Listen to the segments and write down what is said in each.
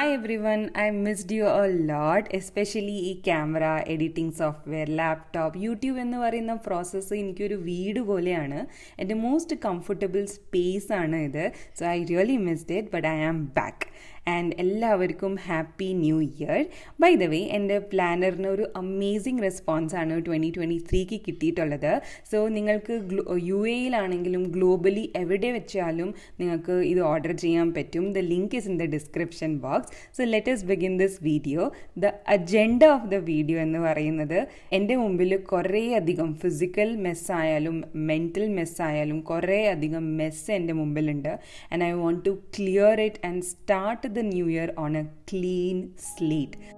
Hi everyone, I missed you a lot, especially ഈ camera, editing software, laptop, YouTube എന്ന് പറയുന്ന process എനിക്കൊരു വീട് പോലെയാണ്. എൻ്റെ മോസ്റ്റ് കംഫർട്ടബിൾ സ്പേസ് ആണ് ഇത്. So I really missed it, but I am back. And എല്ലാവർക്കും happy new year. By the way, എൻ്റെ പ്ലാനറിന് ഒരു അമേസിങ് റെസ്പോൺസാണ് 2023 കിട്ടിയിട്ടുള്ളത്. സോ നിങ്ങൾക്ക് UAE-യിലാണെങ്കിലും ഗ്ലോബലി എവിടെ വെച്ചാലും നിങ്ങൾക്ക് ഇത് ഓർഡർ ചെയ്യാൻ പറ്റും. The link is in the description box. So let us begin this video. The agenda of the video എന്ന് പറയുന്നത് എൻ്റെ മുമ്പിൽ കുറേ അധികം ഫിസിക്കൽ മെസ്സായാലും മെൻ്റൽ മെസ്സായാലും കുറേ അധികം മെസ്സ് എൻ്റെ മുമ്പിലുണ്ട്. And I want to clear it and start the new year on a clean slate.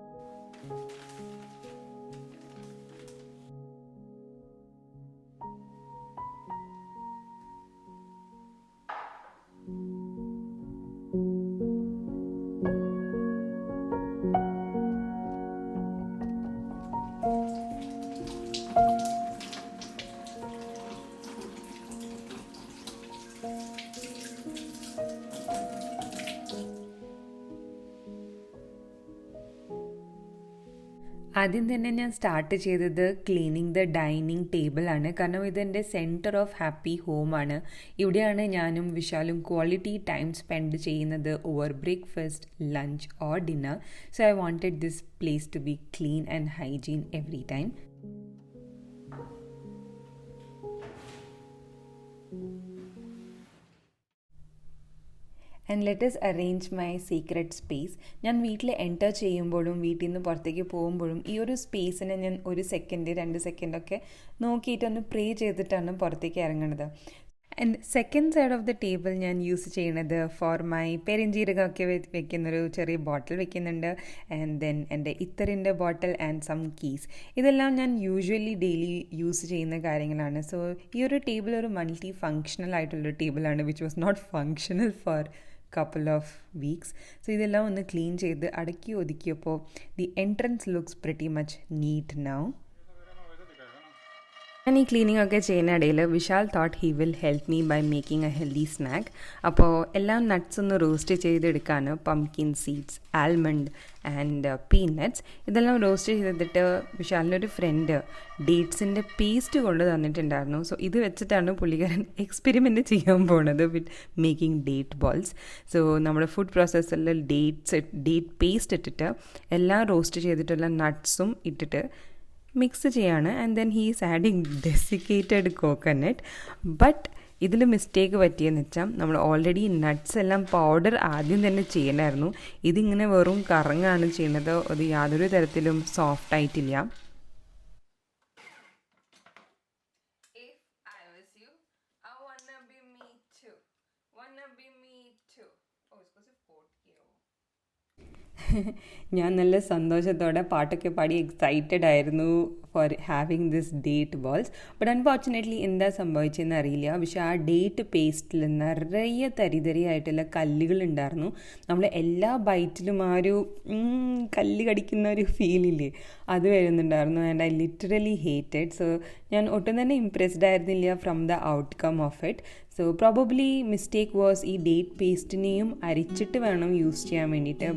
ആദ്യം തന്നെ ഞാൻ സ്റ്റാർട്ട് ചെയ്തത് ക്ലീനിങ് ദ ഡൈനിങ് ടേബിളാണ്. കാരണം ഇതെൻ്റെ സെൻറ്റർ ഓഫ് ഹാപ്പി ഹോമാണ്. ഇവിടെയാണ് ഞാനും വിശാലും ക്വാളിറ്റി ടൈം സ്പെൻഡ് ചെയ്യുന്നത് over breakfast, lunch or dinner. So I wanted this place to be clean and hygiene every time. And let us arrange my secret space. ഞാൻ വീട്ടിൽ enter ചെയ്യുമ്പോഴും വീട്ടിൽ നിന്ന് പുറത്തേക്ക് പോകുമ്പോഴും ഈ ഒരു സ്പേസിനെ ഞാൻ 1 സെക്കൻഡ് 2 സെക്കൻഡൊക്കെ നോക്കിയിട്ടൊന്ന് പ്രേ ചെയ്തിട്ടാണ് പുറത്തേക്ക് ഇറങ്ങുന്നത്. And second side of the table ഞാൻ യൂസ് ചെയ്യണത് ഫോർ മൈ പെരിഞ്ജീരകമൊക്കെ വെക്കുന്നൊരു ചെറിയ ബോട്ടിൽ വെക്കുന്നുണ്ട്. ആൻഡ് ദെൻ എൻ്റെ ഇത്തറിൻ്റെ ബോട്ടിൽ ആൻഡ് സം കീസ്. ഇതെല്ലാം ഞാൻ യൂഷ്വലി ഡെയിലി യൂസ് ചെയ്യുന്ന കാര്യങ്ങളാണ്. സോ ഈ ഒരു ടേബിൾ ഒരു മൾട്ടി ഫങ്ഷണൽ ആയിട്ടുള്ളൊരു ടേബിളാണ്, which was not functional for couple of weeks. So ഇതെല്ലാം ഒന്ന് ക്ലീൻ ചെയ്ത് അടക്കി ഒതുക്കിയപ്പോൾ the entrance looks pretty much neat now. ഞാൻ ഈ ക്ലീനിങ് ഒക്കെ ചെയ്യുന്ന ഇടയിൽ Vishal thought he will help me by making a healthy snack. അപ്പോൾ എല്ലാം നട്ട്സ് ഒന്ന് റോസ്റ്റ് ചെയ്തെടുക്കാണ്. Pumpkin seeds, almond and peanuts ഇതെല്ലാം റോസ്റ്റ് ചെയ്തിട്ട് വിശാലിൻ്റെ ഒരു ഫ്രണ്ട് ഡേറ്റ്സിൻ്റെ പേസ്റ്റ് കൊണ്ട് തന്നിട്ടുണ്ടായിരുന്നു. സോ ഇത് വെച്ചിട്ടാണ് പുള്ളിക്കാരൻ എക്സ്പെരിമെൻറ്റ് ചെയ്യാൻ പോണത് വിത്ത് മേക്കിംഗ് ഡേറ്റ് ബോൾസ്. സോ നമ്മുടെ ഫുഡ് പ്രോസസ്സറിൽ ഡേറ്റ് പേസ്റ്റ് ഇട്ടിട്ട് എല്ലാം റോസ്റ്റ് ചെയ്തിട്ടുള്ള നട്ട്സും ഇട്ടിട്ട് മിക്സ് ചെയ്യാണ്. And then he is adding desiccated coconut. But ഇതിൽ മിസ്റ്റേക്ക് പറ്റിയെന്ന് വെച്ചാൽ നമ്മൾ ഓൾറെഡി നട്ട്സ് എല്ലാം പൗഡർ ആദ്യം തന്നെ ചെയ്യണമായിരുന്നു. ഇതിങ്ങനെ വെറും കറങ്ങാണ് ചെയ്യുന്നത്. അത് യാതൊരു തരത്തിലും സോഫ്റ്റ് ആയിട്ടില്ല. ഞാൻ നല്ല സന്തോഷത്തോടെ പാട്ടൊക്കെ പാടി എക്സൈറ്റഡ് ആയിരുന്നു four having this date balls. But unfortunately എന്താ സംഭവിച്ചതെന്ന് അറിയില്ല. പക്ഷേ ആ ഡേറ്റ് പേസ്റ്റിൽ നിറയെ തരിതരിയായിട്ടുള്ള കല്ലുകളുണ്ടായിരുന്നു. നമ്മൾ എല്ലാ ബൈറ്റിലും ആ ഒരു കല്ല് കടിക്കുന്ന ഒരു ഫീലില്ലേ, അത് വരുന്നുണ്ടായിരുന്നു. And I literally hated. So ഞാൻ ഒട്ടും തന്നെ ഇംപ്രസ്ഡ് ആയിരുന്നില്ല from the outcome of it. So probably mistake was ഈ ഡേറ്റ് പേസ്റ്റിനെയും അരിച്ചിട്ട് വേണം യൂസ് ചെയ്യാൻ വേണ്ടിയിട്ട്.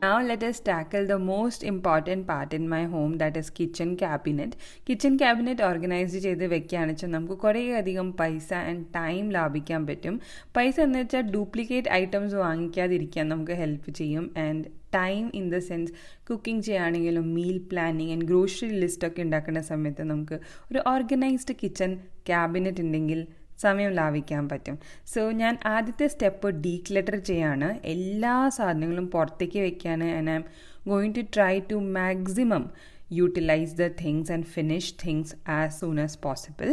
Now let us tackle the most important part in my home, that is kitchen cabinet. Kitchen cabinet organise ചെയ്ത് വെക്കുകയാണെന്ന് വെച്ചാൽ നമുക്ക് കുറേ അധികം പൈസ ആൻഡ് ടൈം ലാഭിക്കാൻ പറ്റും. പൈസ എന്ന് വെച്ചാൽ ഡ്യൂപ്ലിക്കേറ്റ് ഐറ്റംസ് വാങ്ങിക്കാതിരിക്കാൻ നമുക്ക് ഹെൽപ്പ് ചെയ്യും. And time in the sense cooking ചെയ്യുകയാണെങ്കിലും മീൽ പ്ലാനിങ് ആൻഡ് ഗ്രോസറി ലിസ്റ്റൊക്കെ ഉണ്ടാക്കുന്ന സമയത്ത് നമുക്ക് ഒരു ഓർഗനൈസ്ഡ് കിച്ചൺ ക്യാബിനറ്റ് ഉണ്ടെങ്കിൽ സമയം ലാഭിക്കാൻ പറ്റും. സോ ഞാൻ ആദ്യത്തെ സ്റ്റെപ്പ് ഡീക്ലട്ടർ ചെയ്യാണ്. എല്ലാ സാധനങ്ങളും പുറത്തേക്ക് വെക്കുകയാണ്. And I'm going to try to maximum utilise the things and finish things as soon as possible.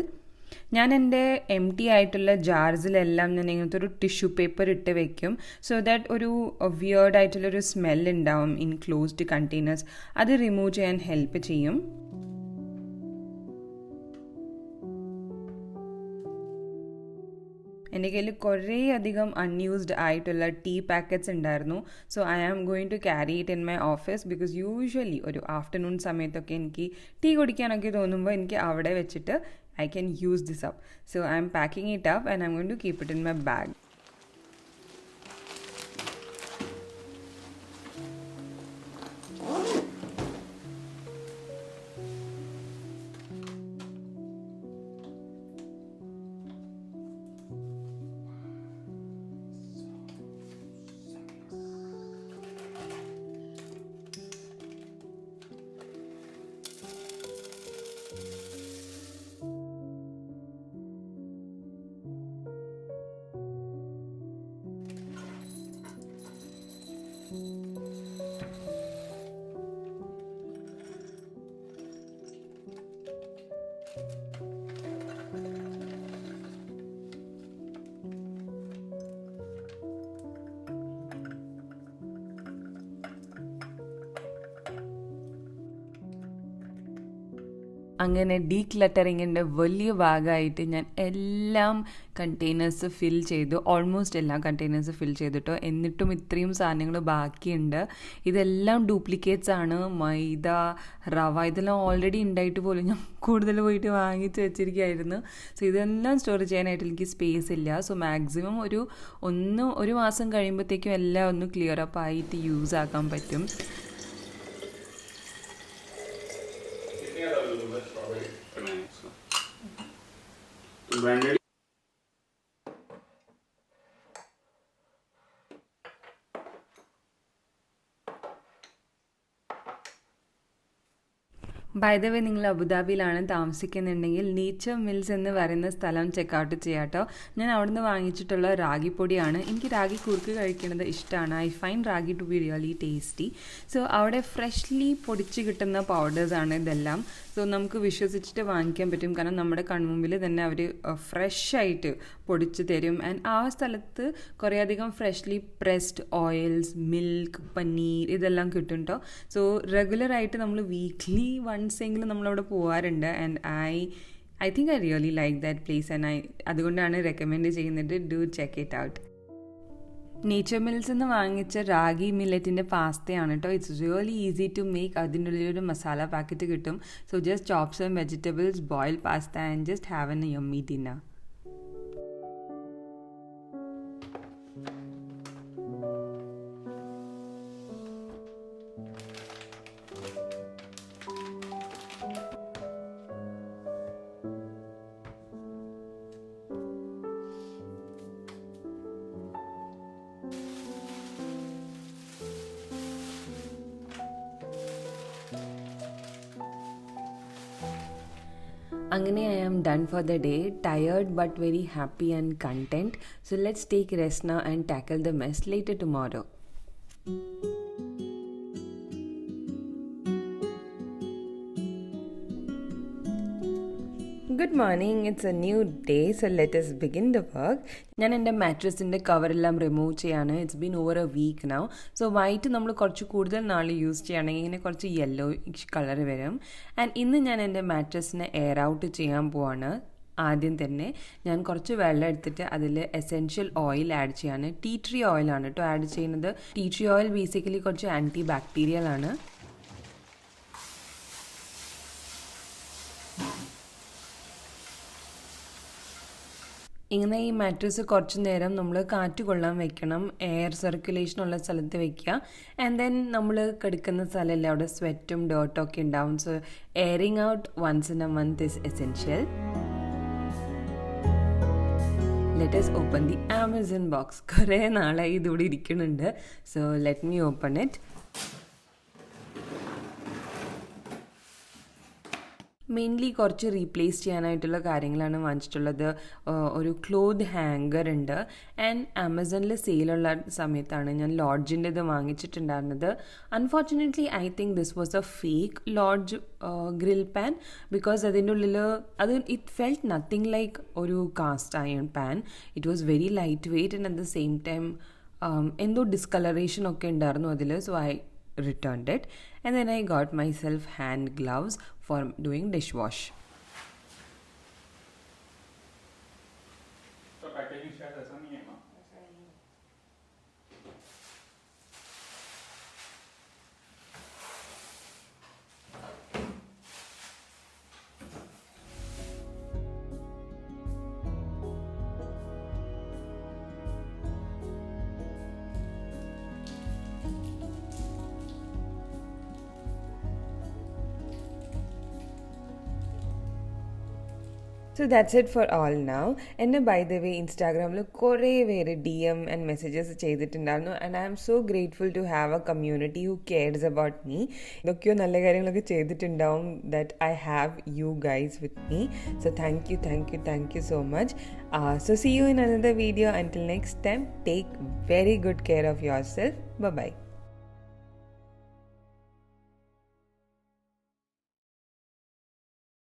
ഞാൻ എൻ്റെ എം ടി ആയിട്ടുള്ള ജാർസിലെല്ലാം ഞാൻ ഇങ്ങനത്തെ ഒരു ടിഷ്യൂ പേപ്പർ ഇട്ട് വെക്കും. സോ ദാറ്റ് ഒരു വിയേർഡായിട്ടുള്ളൊരു സ്മെൽ ഉണ്ടാവും ഇൻ ക്ലോസ്ഡ് കണ്ടെയ്നേഴ്സ്. അത് റിമൂവ് ചെയ്യാൻ ഹെൽപ്പ് ചെയ്യും. എൻ്റെ കയ്യിൽ കുറേ അധികം അൺയൂസ്ഡ് ആയിട്ടുള്ള ടീ പാക്കറ്റ്സ് ഉണ്ടായിരുന്നു. So I am going to carry it in my office because usually ഒരു ആഫ്റ്റർനൂൺ സമയത്തൊക്കെ എനിക്ക് ടീ കുടിക്കാനൊക്കെ തോന്നുമ്പോൾ എനിക്ക് അവിടെ വെച്ചിട്ട് I can use this up. So I'm packing it up and I'm going to keep it in my bag. അങ്ങനെ ഡീക്ലട്ടറിങ്ങിൻ്റെ വലിയ ഭാഗമായിട്ട് ഞാൻ എല്ലാം കണ്ടെയ്നേഴ്സ് ഫിൽ ചെയ്തു. ഓൾമോസ്റ്റ് എല്ലാ കണ്ടെയ്നേഴ്സ് ഫിൽ ചെയ്തിട്ടോ. എന്നിട്ടും ഇത്രയും സാധനങ്ങൾ ബാക്കിയുണ്ട്. ഇതെല്ലാം ഡ്യൂപ്ലിക്കേറ്റ്സ് ആണ്. മൈദ, റവ ഇതെല്ലാം ഓൾറെഡി ഉണ്ടായിട്ട് പോലും ഞാൻ കൂടുതൽ പോയിട്ട് വാങ്ങിച്ച് വെച്ചിരിക്കുകയായിരുന്നു. സോ ഇതെല്ലാം സ്റ്റോർ ചെയ്യാനായിട്ട് എനിക്ക് സ്പേസ് ഇല്ല. സോ മാക്സിമം ഒരു മാസം കഴിയുമ്പോഴത്തേക്കും എല്ലാം ഒന്ന് ക്ലിയർ അപ്പ് ആയിട്ട് യൂസ് ആക്കാൻ പറ്റും. Branded. ബൈ ദ വേ, നിങ്ങൾ അബുദാബിയിലാണ് താമസിക്കുന്നുണ്ടെങ്കിൽ നേച്ചർ മിൽസ് എന്ന് പറയുന്ന സ്ഥലം ചെക്കൗട്ട് ചെയ്യാം കേട്ടോ. ഞാൻ അവിടുന്ന് വാങ്ങിച്ചിട്ടുള്ള റാഗിപ്പൊടിയാണ്. എനിക്ക് റാഗി കുറുക്ക് കഴിക്കുന്നത് ഇഷ്ടമാണ്. I find ragi to be really tasty. So അവിടെ ഫ്രഷ്ലി പൊടിച്ച് കിട്ടുന്ന പൗഡേഴ്സാണ് ഇതെല്ലാം. സോ നമുക്ക് വിശ്വസിച്ചിട്ട് വാങ്ങിക്കാൻ പറ്റും. കാരണം നമ്മുടെ കൺമുമ്പിൽ തന്നെ അവർ ഫ്രഷായിട്ട് പൊടിച്ച് തരും. ആൻഡ് ആ സ്ഥലത്ത് കുറേയധികം freshly pressed oils, milk, paneer ഇതെല്ലാം കിട്ടും കേട്ടോ. സോ റെഗുലറായിട്ട് നമ്മൾ വീക്ക്ലി വൺസെങ്കിലും നമ്മളവിടെ പോകാറുണ്ട്. And I think I really like that place and അതുകൊണ്ടാണ് റെക്കമെൻഡ് ചെയ്യുന്നത്. Do check it out. Nature Mills എന്ന് വാങ്ങിച്ച റാഗി മില്ലറ്റിൻ്റെ പാസ്തയാണ് കേട്ടോ. It's really easy to make. അതിൻ്റെ ഉള്ളിലൊരു മസാല പാക്കറ്റ് കിട്ടും. So just chop some vegetables, boil pasta and just have an yummy dinner. അങ്ങനെ I am done for the day. Tired but very happy and content. So let's take rest now and tackle the mess later tomorrow. Good morning, it's a new day, so let us begin the work. ഞാൻ എൻ്റെ മാട്രസിൻ്റെ കവറെല്ലാം remove ചെയ്യാണ്. It's been over a week now. So white നമ്മൾ കുറച്ച് കൂടുതൽ നാൾ use ചെയ്യുകയാണെങ്കിൽ ഇങ്ങനെ കുറച്ച് യെല്ലോ കളർ വരും. ആൻഡ് ഇന്ന് ഞാൻ എൻ്റെ മാട്രസിനെ എയർ ഔട്ട് ചെയ്യാൻ പോവാണ്. ആദ്യം തന്നെ ഞാൻ കുറച്ച് വെള്ളം എടുത്തിട്ട് അതിൽ എസെൻഷ്യൽ ഓയിൽ ആഡ് ചെയ്യാണ്. ടീ ട്രീ ഓയിലാണ് കേട്ടോ ആഡ് ചെയ്യുന്നത്. ടീ ട്രീ ഓയിൽ ബേസിക്കലി കുറച്ച് ആൻറ്റി ബാക്ടീരിയൽ ആണ്. ഇങ്ങനെ ഈ മാട്രസ് കുറച്ച് നേരം നമ്മൾ കാറ്റ് കൊള്ളാൻ വെക്കണം. എയർ സർക്കുലേഷൻ ഉള്ള സ്ഥലത്ത് വെക്കുക. ആൻഡ് ദെൻ നമ്മൾ കിടക്കുന്ന സ്ഥലമല്ലേ അവിടെ സ്വെറ്റും ഡേർട്ടും ഒക്കെ ഉണ്ടാവും. So airing out once in a month is essential. Let us open the Amazon box. കുറേ നാളായി ഇതിവിടെ ഇരിക്കുന്നുണ്ട്. So let me open it. Mainly കുറച്ച് റീപ്ലേസ് ചെയ്യാനായിട്ടുള്ള കാര്യങ്ങളാണ് വാങ്ങിച്ചിട്ടുള്ളത്. ഒരു ക്ലോത്ത് ഹാങ്കർ ഉണ്ട്. ആൻഡ് ആമസോണിൽ സെയിലുള്ള സമയത്താണ് ഞാൻ ലോഡ്ജിൻ്റെ ഇത് വാങ്ങിച്ചിട്ടുണ്ടായിരുന്നത്. Unfortunately I think this was a fake Lodge grill pan, because അതിൻ്റെ ഉള്ളിൽ ഇറ്റ് ഫെൽറ്റ് നത്തിങ് ലൈക്ക് ഒരു cast iron pan. It was very light weight and at the same time എന്തോ ഡിസ്കളറേഷൻ ഒക്കെ ഉണ്ടായിരുന്നു അതിൽ. So I returned it, and then I got myself hand gloves for doing dishwash. तो packaging शायद ऐसा नहीं है ना. So that's it for all now. എന്നെ by the way ഇൻസ്റ്റാഗ്രാമിൽ കുറേ പേര് DM ആൻഡ് മെസ്സേജസ് ചെയ്തിട്ടുണ്ടായിരുന്നു. And I am so grateful to have a community who cares about me. ഇതൊക്കെയോ നല്ല കാര്യങ്ങളൊക്കെ ചെയ്തിട്ടുണ്ടാവും that I have you guys with me. So thank you so much. So see you in another video. Until next time, take very good care of yourself. Bye-bye.